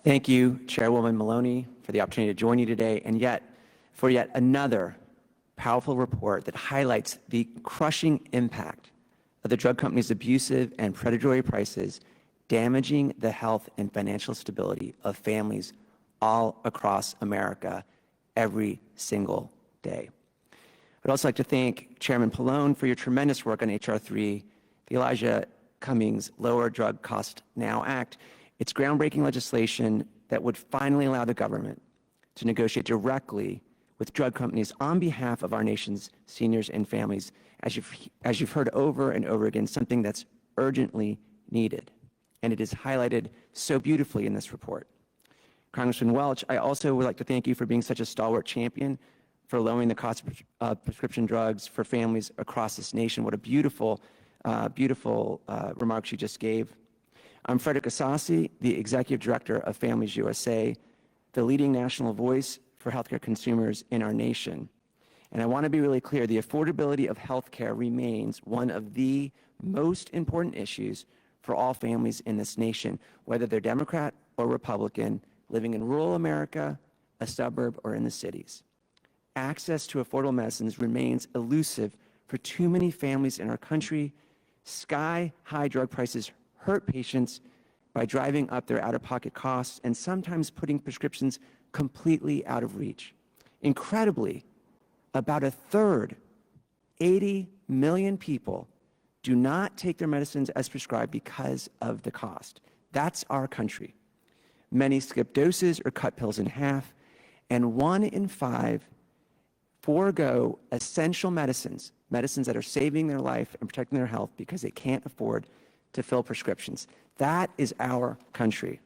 Thank you, Chairwoman Maloney, for the opportunity to join you today, and for yet another powerful report that highlights the crushing impact of the drug companies' abusive and predatory prices, damaging the health and financial stability of families all across America every single day. I'd also like to thank Chairman Pallone for your tremendous work on H.R. 3, the Elijah Cummings Lower Drug Cost Now Act. It's groundbreaking legislation that would finally allow the government to negotiate directly with drug companies on behalf of our nation's seniors and families, as you've heard over and over again, something that's urgently needed. And it is highlighted so beautifully in this report. Congressman Welch, I also would like to thank you for being such a stalwart champion for lowering the cost of prescription drugs for families across this nation. What a beautiful remarks you just gave. I'm Frederick Isasi, the Executive Director of Families USA, the leading national voice for healthcare consumers in our nation. And I want to be really clear, the affordability of healthcare remains one of the most important issues for all families in this nation, whether they're Democrat or Republican, living in rural America, a suburb, or in the cities. Access to affordable medicines remains elusive for too many families in our country. Sky-high drug prices hurt patients by driving up their out-of-pocket costs and sometimes putting prescriptions completely out of reach. Incredibly, about a third, 80 million people, do not take their medicines as prescribed because of the cost. That's our country. Many skip doses or cut pills in half, and 1 in 5 forego essential medicines that are saving their life and protecting their health because they can't afford to fill prescriptions. That is our country.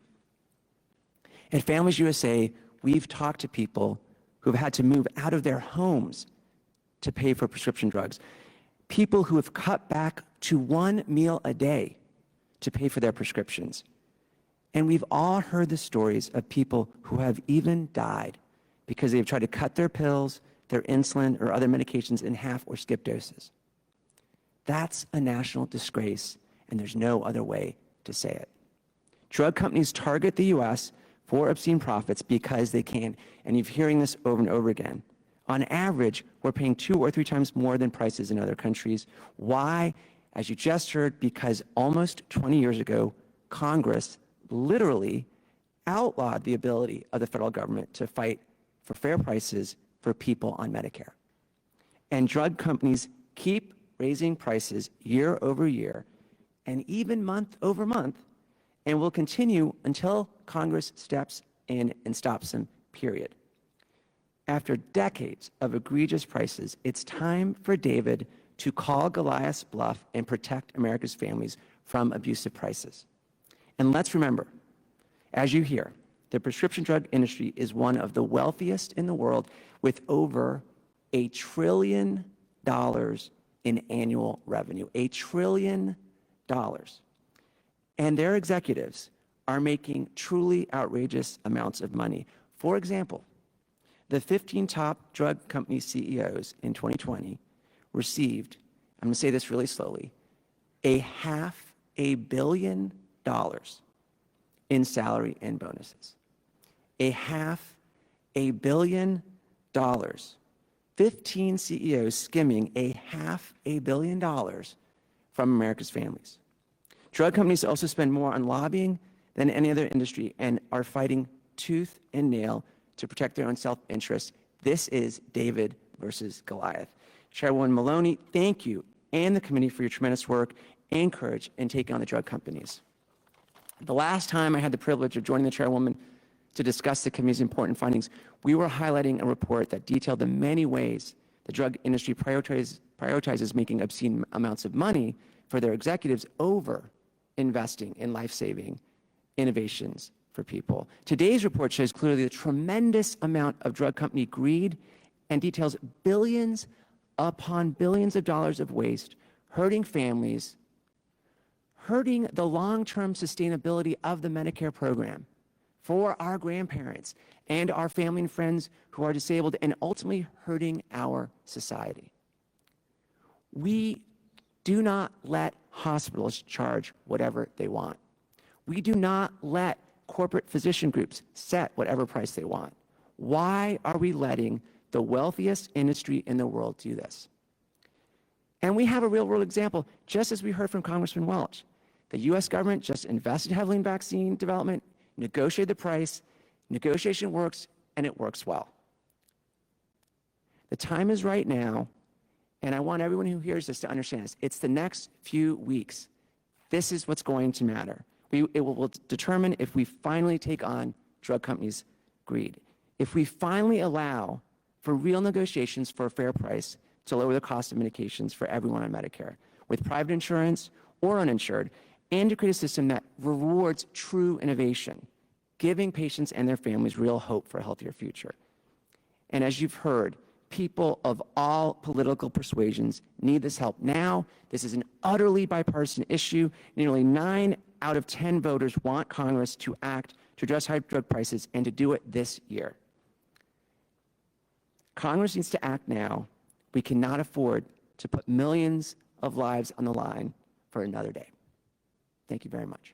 At Families USA, we've talked to people who've had to move out of their homes to pay for prescription drugs, people who have cut back to 1 meal a day to pay for their prescriptions. And we've all heard the stories of people who have even died because they've tried to cut their pills, their insulin, or other medications in half or skip doses. That's a national disgrace, and there's no other way to say it. Drug companies target the U.S. for obscene profits because they can, and you're hearing this over and over again. On average, we're paying 2 or 3 times more than prices in other countries. Why? As you just heard, because almost 20 years ago, Congress literally outlawed the ability of the federal government to fight for fair prices for people on Medicare. And drug companies keep raising prices year over year and even month over month, and will continue until Congress steps in and stops them, period. After decades of egregious prices, it's time for David to call Goliath's bluff and protect America's families from abusive prices. And let's remember, as you hear, the prescription drug industry is one of the wealthiest in the world, with over $1 trillion in annual revenue. $1 trillion. And their executives are making truly outrageous amounts of money. For example, the 15 top drug company CEOs in 2020 received, I'm going to say this really slowly, $500 million in salary and bonuses. $500 million. 15 CEOs skimming $500 million from America's families. Drug companies also spend more on lobbying than any other industry and are fighting tooth and nail to protect their own self-interest. This is David versus Goliath. Chairwoman Maloney, thank you and the committee for your tremendous work and courage in taking on the drug companies. The last time I had the privilege of joining the Chairwoman to discuss the committee's important findings, we were highlighting a report that detailed the many ways the drug industry prioritizes making obscene amounts of money for their executives over investing in life-saving innovations for people. Today's report shows clearly the tremendous amount of drug company greed and details billions upon billions of dollars of waste, hurting families, hurting the long-term sustainability of the Medicare program for our grandparents and our family and friends who are disabled, and ultimately hurting our society. We do not let hospitals charge whatever they want. We do not let corporate physician groups set whatever price they want. Why are we letting the wealthiest industry in the world do this? And we have a real-world example, just as we heard from Congressman Welch. The U.S. government just invested heavily in vaccine development, negotiated the price, negotiation works, and it works well. The time is right now, and I want everyone who hears this to understand this. It's the next few weeks. This is what's going to matter. It will determine if we finally take on drug companies' greed. If we finally allow for real negotiations for a fair price to lower the cost of medications for everyone on Medicare, with private insurance or uninsured, and to create a system that rewards true innovation, giving patients and their families real hope for a healthier future. And as you've heard, people of all political persuasions need this help now. This is an utterly bipartisan issue. Nearly 9 out of 10 voters want Congress to act to address high drug prices and to do it this year. Congress needs to act now. We cannot afford to put millions of lives on the line for another day. Thank you very much.